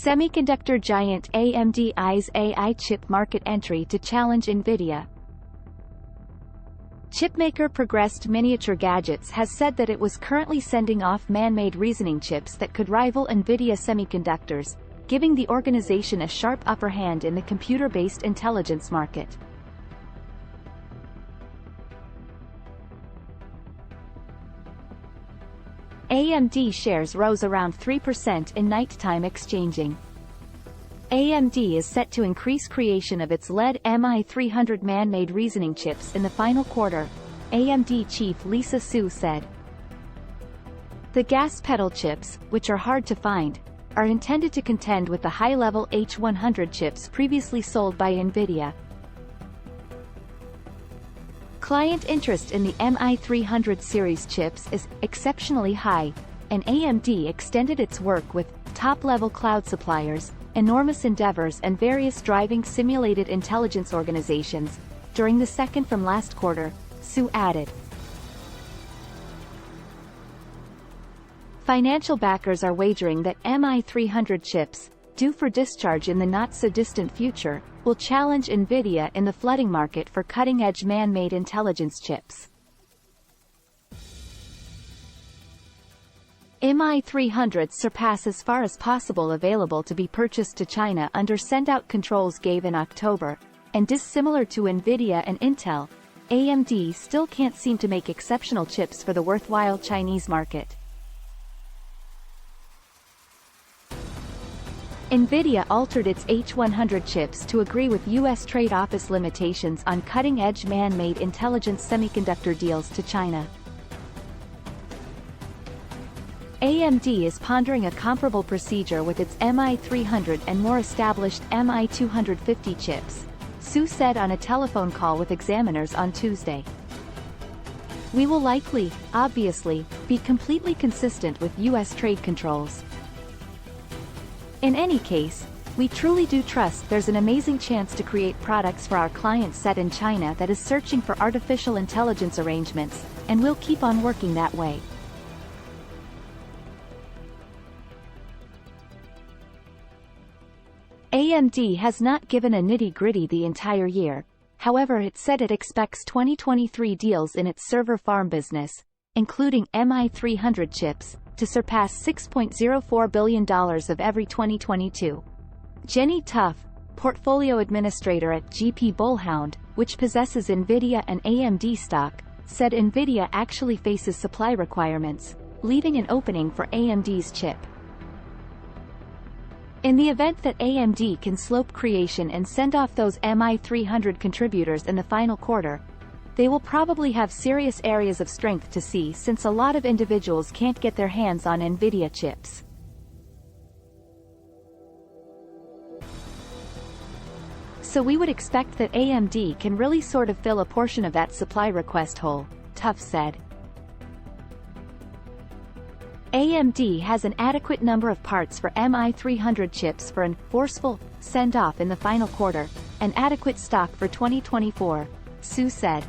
Semiconductor giant AMD eyes AI chip market entry to challenge Nvidia. Chipmaker Progressed Miniature Gadgets has said that it was currently sending off man-made reasoning chips that could rival Nvidia semiconductors, giving the organization a sharp upper hand in the computer-based intelligence market. AMD shares rose around 3% in nighttime exchanging. AMD is set to increase creation of its lead MI300 man-made reasoning chips in the final quarter, AMD chief Lisa Su said. The gas pedal chips, which are hard to find, are intended to contend with the high-level H100 chips previously sold by Nvidia. Client interest in the MI300 series chips is exceptionally high, and AMD extended its work with top-level cloud suppliers, enormous endeavors and various driving simulated intelligence organizations during the second from last quarter, Su added. Financial backers are wagering that MI300 chips, due for discharge in the not-so-distant future, will challenge Nvidia in the flooding market for cutting-edge man-made intelligence chips. MI300s surpass as far as possible available to be purchased to China under send-out controls gave in October, and dissimilar to Nvidia and Intel, AMD still can't seem to make exceptional chips for the worthwhile Chinese market. Nvidia altered its H100 chips to agree with U.S. Trade Office limitations on cutting-edge man-made intelligence semiconductor deals to China. AMD is pondering a comparable procedure with its MI300 and more established MI250 chips, Su said on a telephone call with examiners on Tuesday. We will likely, obviously, be completely consistent with U.S. trade controls. In any case, we truly do trust there's an amazing chance to create products for our client set in China that is searching for artificial intelligence arrangements, and we'll keep on working that way. AMD has not given a nitty-gritty the entire year, however it said it expects 2023 deals in its server farm business, including MI300 chips, to surpass $6.04 billion of every 2022. Jenny Tuff, portfolio administrator at GP Bullhound, which possesses Nvidia and AMD stock, said Nvidia actually faces supply requirements, leaving an opening for AMD's chip. In the event that AMD can slope creation and send off those MI300 contributors in the final quarter, they will probably have serious areas of strength to see since a lot of individuals can't get their hands on Nvidia chips. So we would expect that AMD can really sort of fill a portion of that supply request hole, Tuff said. AMD has an adequate number of parts for MI300 chips for an forceful send-off in the final quarter, and adequate stock for 2024, Su said.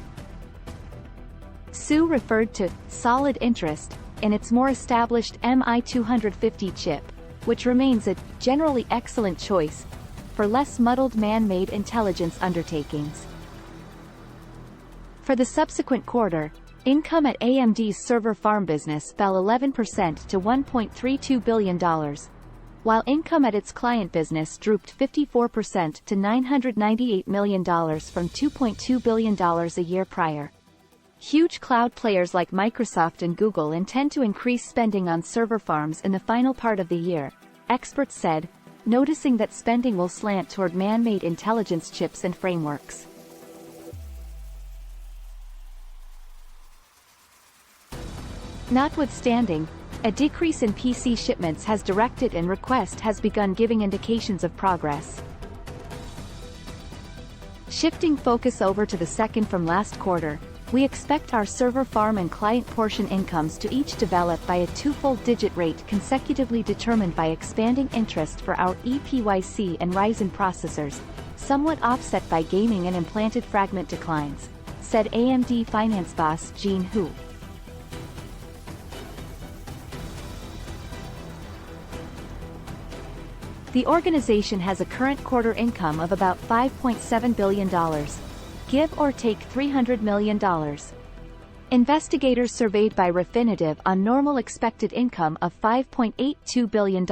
Su referred to solid interest in its more established MI250 chip, which remains a generally excellent choice for less muddled man-made intelligence undertakings. For the subsequent quarter, income at AMD's server farm business fell 11% to $1.32 billion, while income at its client business drooped 54% to $998 million from $2.2 billion a year prior. Huge cloud players like Microsoft and Google intend to increase spending on server farms in the final part of the year, experts said, noticing that spending will slant toward man-made intelligence chips and frameworks. Notwithstanding, a decrease in PC shipments has directed and request has begun giving indications of progress. Shifting focus over to the second from last quarter, we expect our server farm and client portion incomes to each develop by a twofold digit rate consecutively determined by expanding interest for our EPYC and Ryzen processors, somewhat offset by gaming and implanted fragment declines, said AMD finance boss Jean Hu. The organization has a current quarter income of about $5.7 billion. Give or take $300 million. Investigators surveyed by Refinitiv on normal expected income of $5.82 billion.